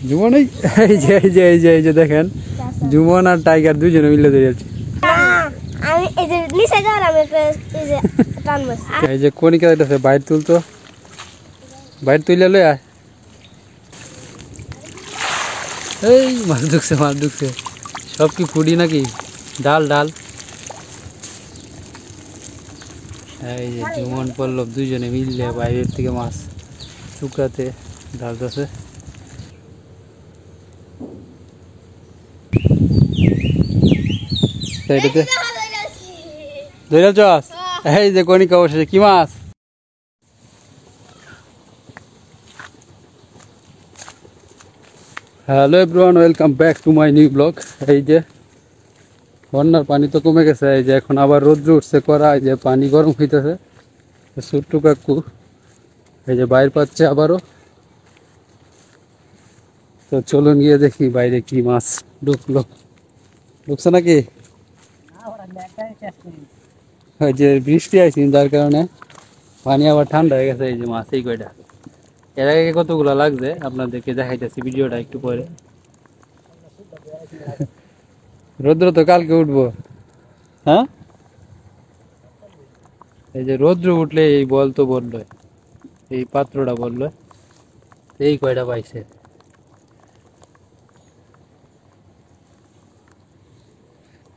জুমন এই যে দেখেন জুমন আর টাইগার দুইজনে মিলে ধরেছে। এই যে কনিকা যাইতেছে বাইর তুলতো, বাইর তুইলে লই আয়। এই মাছ ঢুকছে সব কি ফুডি নাকি? ডাল এই যে জুমন পল্লব দুইজনে মিললে বাইরের থেকে মাছ চুকাতে ঢালতেছে। এই যে কনিকা অবশেষে কি মাছ? Hello everyone, welcome back to my new blog. এই যে বন্যার পানি তো কমে গেছে, এই যে এখন আবার রোদ্র উঠছে করা, এই যে পানি গরম হইতেছে। ছোট্টু কাকু এই যে বাইর পাচ্ছে আবারও। তো চলুন গিয়ে দেখি বাইরে কি মাছ ঢুকছে নাকি। ওই যে বৃষ্টি আইসি যার কারণে পানি আবার ঠান্ডা হয়ে গেছে। এই যে মাছ এই কয়টা, এর আগে কতগুলা লাগছে আপনাদেরকে দেখাইতেছি ভিডিওটা একটু পরে। রৌদ্র তো কালকে উঠবো। হ্যাঁ, এই যে রৌদ্র উঠলে এই বল তো বললো, এই পাত্রটা বললো এই কয়টা পাইছে।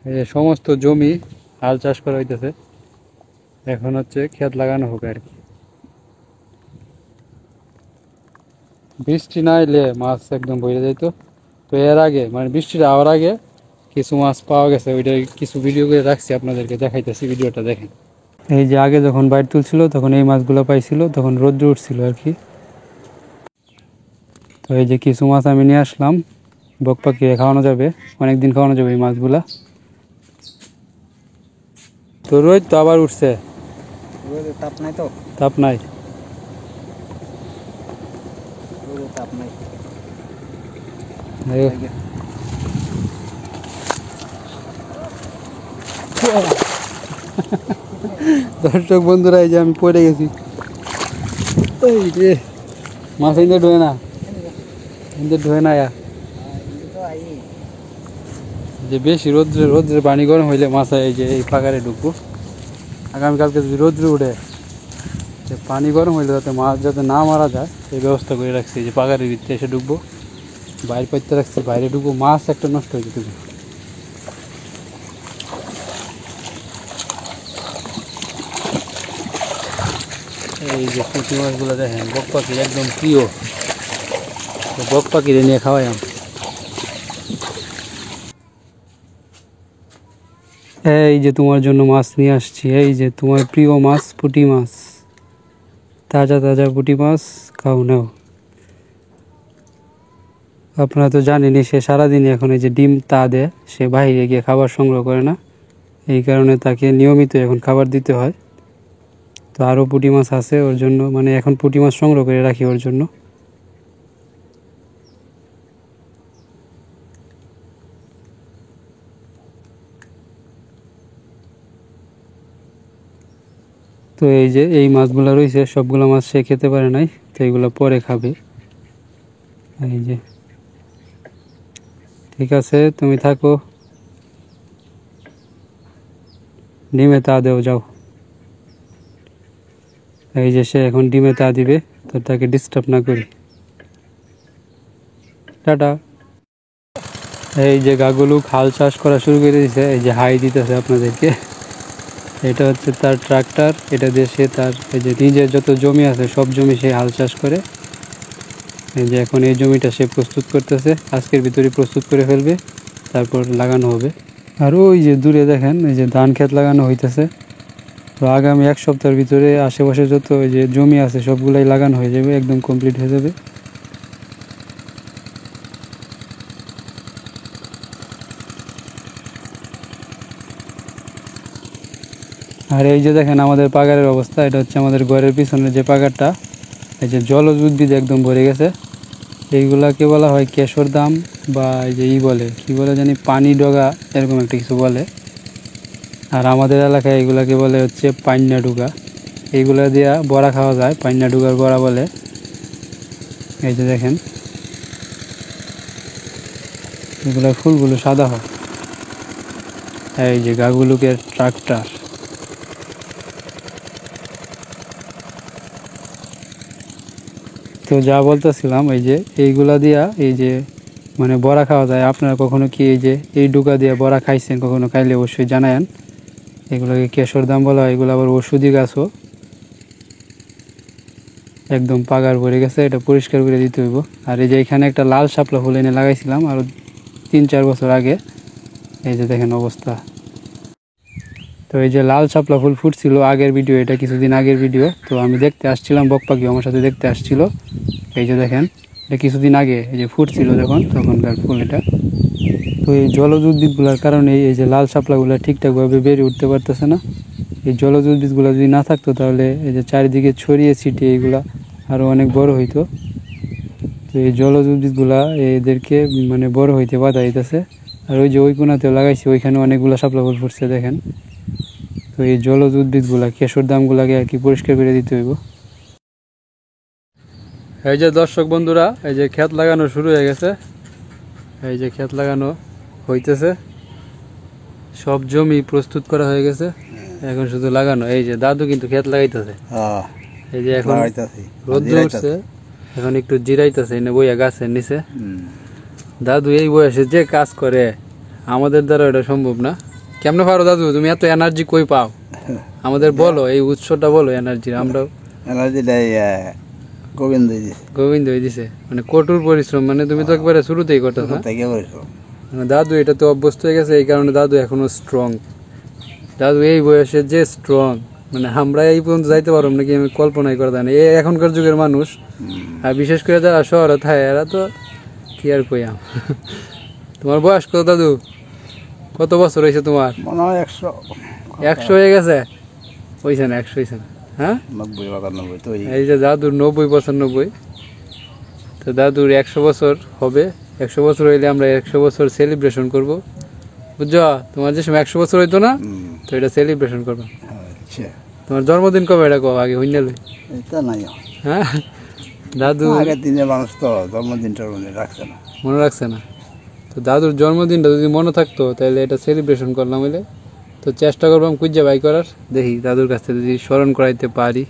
এই যে সমস্ত জমি হাল চাষ করা হইতেছে, এখন হচ্ছে ক্ষেত লাগানো হবে আর কি। বৃষ্টি না এলে মাছ একদম বইরে যাইতো। তো এর আগে মানে বৃষ্টিটা আওয়ার আগে কিছু মাছ পাওয়া গেছে, ওইটা কিছু ভিডিও করে রাখছি আপনাদেরকে দেখাইতেছি, ভিডিওটা দেখেন। এই যে আগে যখন বাইর তুলছিল তখন এই মাছগুলো পাইছিল, তখন রোদ্র উঠছিল আর কি। তো এই যে কিছু মাছ আমি নিয়ে আসলাম, বক পাকিয়ে খাওয়ানো যাবে, অনেকদিন খাওয়ানো যাবে এই মাছগুলা। তো রোদ তো আবার উঠছে, তাপ নাই তো, তাপ নাই। দর্শক বন্ধুরা এই যে আমি পড়ে গেছি, এই যে মাছ ইন্দে ঢোয়ে না যে বেশি রোদ্রে পানি গরম হইলে মাছ এই যে এই পাকারে ঢুকবো। আগামীকালকে যদি রোদ্রে উঠে পানি গরম হইলে যাতে মাছ যাতে না মারা যায় এই ব্যবস্থা করে রাখছি। যে পাকারের ভিতরে এসে ঢুকবো, বাইরে পাইতে রাখছি, বাইরে ঢুকবো, মাছ একটা নষ্ট হয়ে যেতে। এই যে পুঁটি মাছগুলো দেখেন, বক পাখি একদম প্রিয়, বক পাখিরে নিয়ে খাওয়াই আমি। এই যে তোমার জন্য মাছ নিয়ে আসছি, এই যে তোমার প্রিয় মাছ পুঁটি মাছ, তাজা পুঁটি মাছ, খাও নাও। আপনারা তো জানেনই সে সারাদিন এখন এই যে ডিম তা দেয়, সে বাইরে গিয়ে খাবার সংগ্রহ করে না, এই কারণে তাকে নিয়মিত এখন খাবার দিতে হয়। তো আরও পুঁটি মাছ আছে ওর জন্য, মানে এখন পুঁটি মাছ সংগ্রহ করে রাখি ওর জন্য। তো এই যে এই মাছগুলো রয়েছে, সবগুলো মাছ সে খেতে পারে নাই, তো এইগুলো পরে খাবে। এই যে ঠিক আছে, তুমি থাকো, ডিমে তা দেও যাও। এই যে সে এখন ডিমে তা দিবে, তো তাকে ডিস্টার্ব না করি। টাটা। এই যে গাগুলু হাল চাষ করা শুরু করে দিয়েছে, এই যে হাই দিতেছে আপনাদেরকে। এটা হচ্ছে তার ট্রাক্টর, এটা দিয়ে সে তার এই যে নিজের যত জমি আছে সব জমি সে হাল চাষ করে। এই যে এখন এই জমিটা সে প্রস্তুত করতেছে, আজকের ভিতরে প্রস্তুত করে ফেলবে, তারপর লাগানো হবে। আর ওই যে দূরে দেখেন এই যে ধান ক্ষেত লাগানো হইতেছে। তো আগামী এক সপ্তাহের ভিতরে আশেপাশে যত ওই যে জমি আছে সবগুলাই লাগানো হয়ে যাবে, একদম কমপ্লিট হয়ে যাবে। আর এই যে দেখেন আমাদের পাগারের অবস্থা, এটা হচ্ছে আমাদের ঘরের পিছনে যে পাগারটা, এই যে জলজ উদ্ভিদ একদম ভরে গেছে। এইগুলাকে বলা হয় কেশর দাম, বা এই যে বলে কি বলে জানি পানি ডগা, এরকম একটা কিছু বলে। আর আমাদের এলাকায় এইগুলাকে বলে হচ্ছে পান্না ডুগা। এইগুলা দিয়া বড়া খাওয়া যায়, পান্না ডুগার বড়া বলে। এই যে দেখেন এগুলো ফুলগুলো সাদা হয়। এই যে গাগুলুকের ট্রাক্টর। তো যা বলতেছিলাম, এই যে এইগুলা দিয়া এই যে মানে বড়া খাওয়া যায়। আপনারা কখনো কি এই যে এই ডুকা দিয়ে বড়া খাইছেন? কখনো খাইলে অবশ্যই জানায়েন। এগুলোকে কেশর দাম বলা হয়। এগুলো আবার ওষুধি গাছও, একদম পাগার ভরে গেছে, এটা পরিষ্কার করে দিতে হইব। আর এই যে এখানে একটা লাল শাপলা ফুল এনে লাগাইছিলাম আরও 3-4 বছর আগে। এই যে দেখেন অবস্থা। তো এই যে লাল শাপলা ফুল ফুটছিল আগের ভিডিও, এটা কিছুদিন আগের ভিডিও। তো আমি দেখতে আসছিলাম, বকপাখি আমার সাথে দেখতে আসছিল। এই যে দেখেন, এটা কিছুদিন আগে এই যে ফুটছিল যখন, তখনকার ফুল এটা। তো এই জলজ উদ্ভিদগুলোর কারণে এই যে লাল শাপলাগুলো ঠিকঠাকভাবে বেড়ে উঠতে পারতেছে না। এই জলজ উদ্ভিদগুলো যদি না থাকতো তাহলে এই যে চারিদিকে ছড়িয়ে ছিটিয়ে এইগুলা আরও অনেক বড় হইতো। তো এই জলজ উদ্ভিদগুলা এদেরকে মানে বড় হইতে বাধা দিতেছে। আর ওই যে ওই কোনাতেও লাগাইছি, ওইখানে অনেকগুলো শাপলা ফুল ফুটছে দেখেন। তো এই জলজ উদ্ভিদগুলা, কেশর দামগুলাকে আর কি পরিষ্কার করে দিতে হইব। এই যে দর্শক বন্ধুরা, এই যে ক্ষেত লাগানো শুরু হয়ে গেছে। এই যে ক্ষেত লাগানো হইতেছে, সব জমি প্রস্তুত করা হয়ে গেছে, এখন শুধু লাগানো। এই যে দাদু কিন্তু ক্ষেত লাগাইতেছে। এই যে এখন রোদ্দুর উঠছে, এখন একটু জিরাইতেছে এনে বইয়া গাছের নিচে। দাদু এই বয়সে যে কাজ করে, আমাদের দ্বারা এটা সম্ভব না। কেমনে পারো দাদু? তুমি এত এনার্জি কই পাও? আমাদের বলো, এই উৎসটা বলো এনার্জির। আমরাও গোবিন্দ দিছে, মানে কঠোর পরিশ্রম। মানে তুমি তো একবারে শুরুতেই করতেছ। দাদু এটা তো অভ্যস্ত হয়ে গেছে, এই কারণে দাদু এখনো স্ট্রং। দাদু এই বয়সে যে স্ট্রং, মানে আমরা এই পর্যন্ত যাইতে পারব নাকি আমি কল্পনাই করে দেয় না। এই এখনকার যুগের মানুষ, আর বিশেষ করে যারা শহরে থাকে, এরা তো কি আর কইয়াম। তোমার বয়স কত দাদু? কত বছর হয়েছে তোমার? 100 হয়ে গেছে? হয়েছে না? 100 হয়েছে না? হ্যাঁ, 90-92। এই যে দাদুর 90-95। তো দাদুর 100 বছর হবে। 100 বছর হইলে আমরা 100 বছর সেলিব্রেশন করব, বুঝছো? তোমার যে সময় 100 বছর হইতো না, তো এটা সেলিব্রেশন করবো। তোমার জন্মদিন কবে এটা কব আগে? হইনা লই। হ্যাঁ, দাদু আগের দিনের মানুষ তো জন্মদিনটা মনে রাখছে না। তো দাদুর জন্মদিনটা যদি মনে থাকতো তাহলে এটা সেলিব্রেশন করলাম হইলে। তো চেষ্টা করবাম খুঁজে বাই করার, দেখি দাদুর কাছ থেকে যদি স্মরণ করাইতে পারি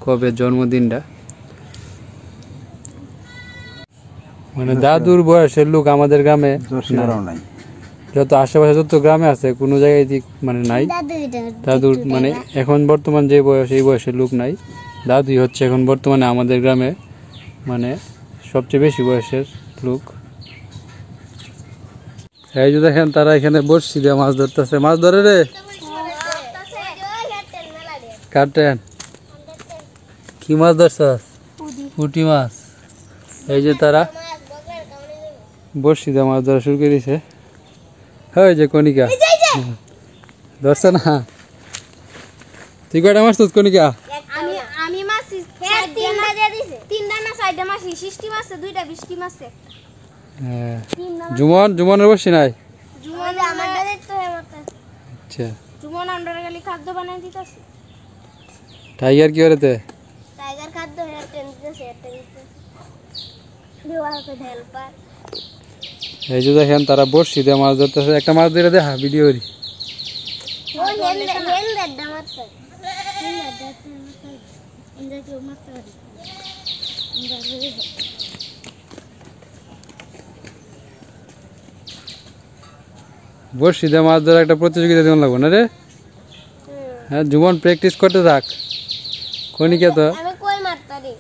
কবে জন্মদিনটা। মানে দাদুর বয়সের লোক আমাদের গ্রামে নাই, যত আশেপাশে যত গ্রামে আছে কোনো জায়গায় মানে নাই। দাদুর মানে এখন বর্তমান যে বয়স, এই বয়সের লোক নাই। দাদুই হচ্ছে এখন বর্তমানে আমাদের গ্রামে মানে সবচেয়ে বেশি বয়সের লোক। এই যে দেখেন, তারা এখানে বড়শি দিয়ে মাছ ধরতেছে। মাছ ধরে রে, কাটেন। কি মাছ ধরছস? পুঁটি মাছ। এই যে তারা বড়শি দিয়ে মাছ ধরা শুরু করে দিয়েছে। হয় যে কণিকা ধরছে না? তুই কয়টা মাছ ধরছ কণিকা? আমি মাছ 3টা দিয়ে দিছে। 3টা না 4টা মাছ, 60টি মাছ, 2টা 20টি মাছ। হ্যাঁ, জুমনের বড়শি নাই? জুমন আমাদের তো হেমতে। আচ্ছা, জুমন আমরা খালি খাদ্য বানাই দিতাছে। টাইগার কি করতে? টাইগার খাদ্য হেটে দিতেছে, হেটে দিতেছে। দেওয়াতে হেল্পার। এই যে দেখেন, তারা বড়শি দিয়ে মাছ ধরতেছে। একটা মাছ ধরে দেখা ভিডিও করি। ওই হেন্ডা মারতে। হেন্ডা কেউ মারতে পারে। বড়শি দিয়ে মাছ ধরা একটা প্রতিযোগিতা দেওয়া লাগবে না রে? হ্যাঁ, জুমন প্র্যাকটিস করতে থাক। কণিকা তো আমি কই মারতারি?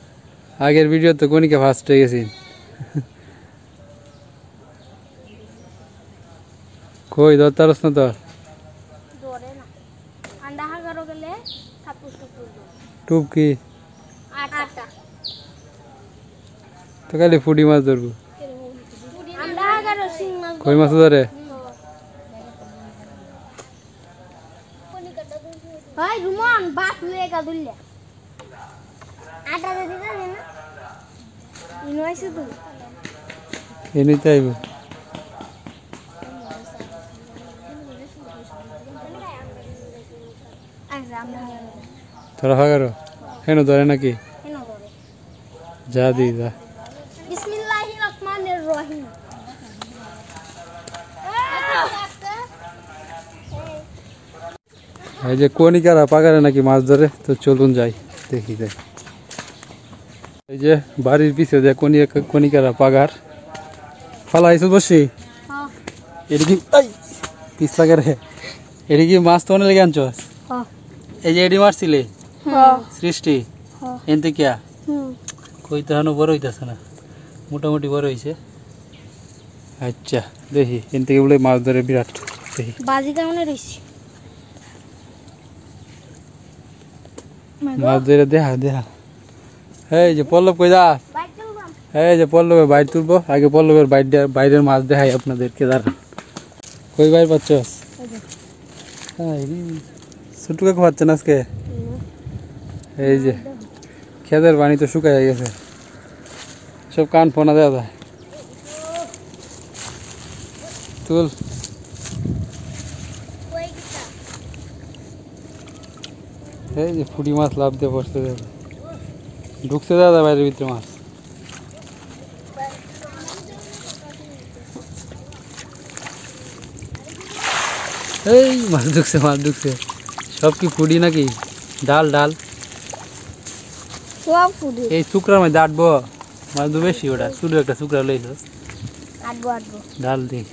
আগের ভিডিও তো কণিকা ফার্স্ট হয়ে গেছি। কই ধরতারস না? তোর ধরে না। আন্ডা হাগারো গেলে থাপুস টুপুস। টুপ কি? আটা। তো খালি ফুটি মাছ ধরবো। আন্ডা হাগারো সিং মাছ। কই মাছ ধরে? ভাই রুমন বাস লয়ে গা দুললে। আটা দে দিতা না? ইনভাইসে তো। এনি তাইব। তোরা হাগারো হেন ধরে নাকি? যা দি যা। বিসমিল্লাহির রহমানির রহিম। এই যে কণিকারা পাগারে নাকি মাছ ধরে, তো চলুন যাই দেখি যাই। এই যে বাড়ির পিছে যে কণিকারা পাগার ফালাইছো বসি, এটা কি পিস লাগে রে, এটা কি মাছ তো অনেক লেগে আনছো? এই যে এডি মারছিলে সৃষ্টি এনতে কিয়া কই তো এখনো বড় হইতেছে না, মোটামুটি বড় হয়েছে। আচ্ছা দেখি এন থেকে বলে মাছ ধরে বিরাট, দেখি বাজি কেমন রইছে মাছ ধরে দেখা দেখা। এই যে পল্লব কই যা, এই যে পল্লবের বাইর তুলবো, আগে পল্লবের বাইরের মাছ দেখাই আপনাদেরকে। দাঁড়ান কই বাইর পাচ্ছ? ছোট্টু কাকু পাচ্ছেন আজকে? এই যে খেতের পানি তো শুকাই গেছে, সব কান ফোনা দেওয়া যায়। তুল এই যে ফুটি মাছ লাভ দিয়ে বসতে দাদা, ঢুকছে দাদা বাইরের ভিতরে মাছ। এই মাছ ঢুকছে, মাছ ঢুকছে। সব কি ফুটি নাকি? ডাল ডাল সব ফুডি এই শুকরার মধ্যে আটবো মাছ তো বেশি, ওটা শুধু একটা শুকরা লইল আটবো ডাল দিই।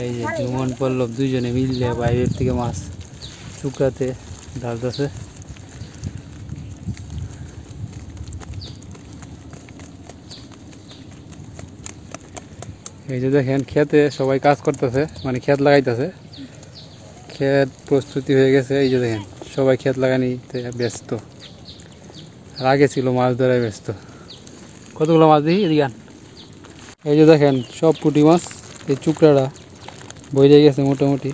এই যে জুমন পল্লব দুজনে মিললে বাইরের থেকে মাছ শুকরাতে ঢালতেছে। এই যে দেখেন খেতে সবাই কাজ করতেছে, মানে ক্ষেত লাগাইতেছে, ক্ষেত প্রস্তুতি হয়ে গেছে। এই যে দেখেন সবাই ক্ষেত লাগানিতে ব্যস্ত, আর আগে ছিল মাছ ধরায় ব্যস্ত। কতগুলো মাছ দিই এদিকে আন। এই যে দেখেন সব পুঁটি মাছ, এই চুকড়াটা বইলে গেছে মোটামুটি।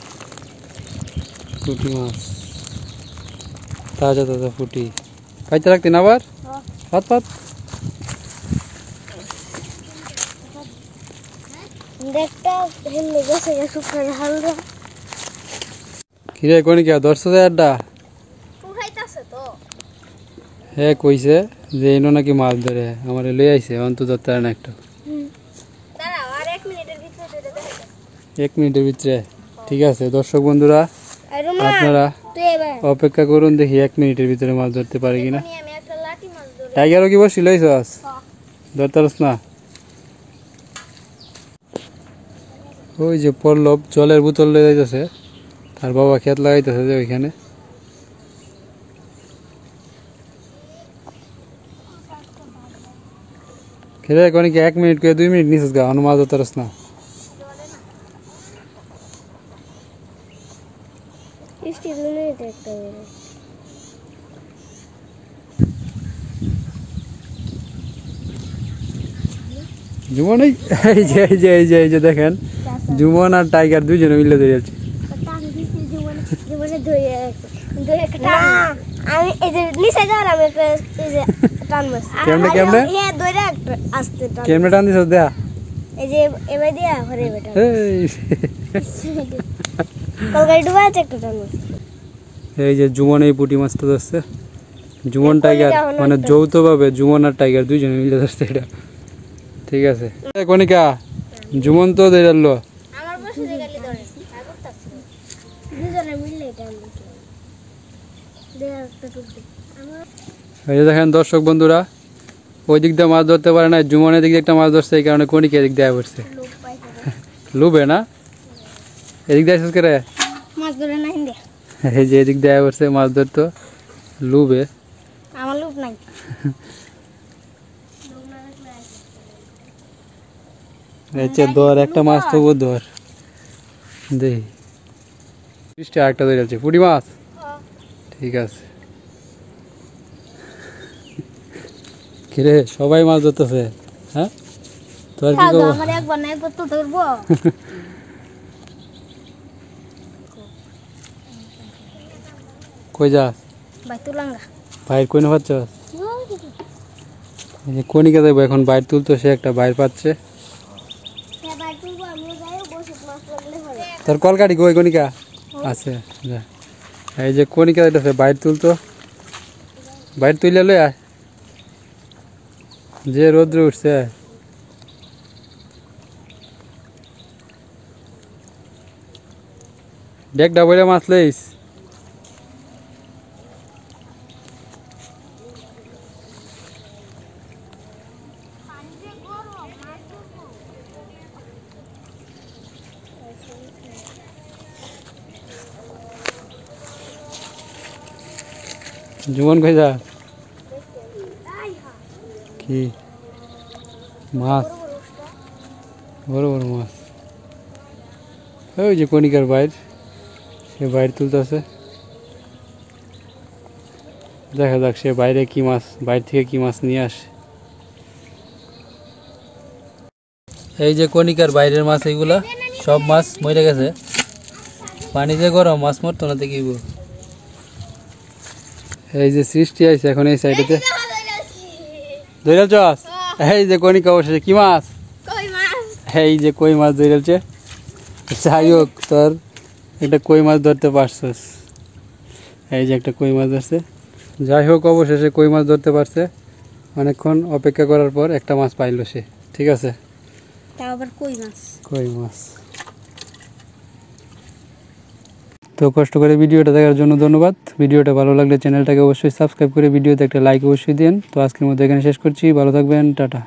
পুঁটি মাছ তাজা তাজা পুঁটি, খাইতে রাখতেন আবার পাত পাত। দেখটা হেলে গেছে শুকনো হালদা কিরে কণিকা দর্শক আড্ডা উঠাইতাছে তো। হ্যাঁ কইছে যে এনো নাকি মাছ ধরে, আমার লই আইছে অন্তত তার না একটা। দাঁড়াও আর 1 মিনিটের ভিতরে ধরে দেখাইতাছে। 1 মিনিটের ভিতরে? ঠিক আছে দর্শক বন্ধুরা আর রুমা আপনারা তুই এবার অপেক্ষা করুন, দেখি 1 মিনিটের ভিতরে মাছ ধরতে পারে কিনা। আমি একটা লাঠি মাছ ধরে টাইগারও কি বসি লইছস? ধরতারস না? ওই যে পল্লব জলের বোতল লয়ে যাইতেছে, তার বাবা ক্ষেত লাগাইতেছে যে ওইখানে। খেলে কোনি কি 1 মিনিট করে 2 মিনিট নিছিস গা, অনু মাছ ধরতারস না? ইষ্টি মিনিট একটা জুমন এই যে দেখেন জুমন আর টাইগার দুজনে মিলে ধরে যাচ্ছে। আমি এই যে নিচে যাওয়ার আমি একটা এই যে টান মাছ কেমনে কেমনে হ্যাঁ দইরা একটা আস্তে টান কেমনে টান দিছস দেখা। এই যে এবার দিয়া ঘরে বেটা এই কলকারি ডুবা আছে একটা টান মাছ এই যে জুমন এই পুঁটি মাছটা ধরছে, জুমন টাইগার মানে যৌথভাবে জুমন আর টাইগার দুইজনে মিলে ধরছে এটা। ঠিক আছে কণিকা জুমন তো ধরলো, আমার বসে গেলি ধরে দুজনে মিললে এটা দেখা একটা টুকটুক আমার এই যে দেখেন দর্শক বন্ধুরা, ওই দিক দিয়ে মাছ ধরতে পারে না, জুমনের দিক দিয়ে একটা মাছ ধরছে, এই কারণে কণিকা এদিক দিয়ে পড়ছে। লোক পাইছে লুবে না এদিক দিয়ে আসছিস করে, মাছ ধরে না হিন্দে এই যে এদিক দিয়ে পড়ছে মাছ ধরতো, লুবে আমার লোক নাই আচ্ছা ধর একটা মাছ তো ধর দেখি। বৃষ্টি আরেকটা ধরে যাচ্ছে পুঁটি মাছ। ঠিক আছে কিরে সবাই মাছ ধরতেছে, হ্যাঁ তোর কি খবর? আমার একবার না একবার তো ধরবো কই যাস ভাই তুলাঙ্গা বাইর কই না পাচ্ছ? এই যে কণিকা দেবো এখন বাইর তুলতো, সে একটা বাইর পাচ্ছে। তোর কলকাটি কই কণিকা আছে যা। এই যে কণিকা দিতেছে বাইর তুলতো, বাইর তুইলে লই আয়, যে রোদ্রে উঠছে ডেকটা বইলে মাছ লইস। পানিতে গরম মাছ ধরবো। জীবন কই যা আই হা কি মাছ, বড় বড় মাছ। ওই যে কণিকার বাইর, সে বাইর তুলতেছে। দেখা যাক সে বাইরে কি মাছ, বাইরে থেকে কি মাছ নিয়ে আসে। এই যে কণিকার বাইরের মাছ, এইগুলা সব মাছ মরে গেছে। পানি যে গরম, মাছ মরতো না দেখিব। এই যে সৃষ্টি আছে এখন এই সাইডেতে ধরেছ। এই যে কণিকা অবশেষে কি মাছ, কই মাছ। এই যে কই মাছ ধরেছে। যাই হোক, তোর একটা কই মাছ ধরতে পারছস। এই যে একটা কই মাছ ধরছে। যাই হোক, অবশেষে কই মাছ ধরতে পারছে। অনেকক্ষণ অপেক্ষা করার পর একটা মাছ পাইলো সে। ঠিক আছে, তাও আবার কই মাছ। কই মাছ। তো কষ্ট করে ভিডিওটা দেখার জন্য ধন্যবাদ। ভিডিওটা ভালো লাগলে চ্যানেলটাকে অবশ্যই সাবস্ক্রাইব করে ভিডিওতে একটা লাইক অবশ্যই দিন। তো আজকের মধ্যে এখানে শেষ করছি। ভালো থাকবেন, টাটা।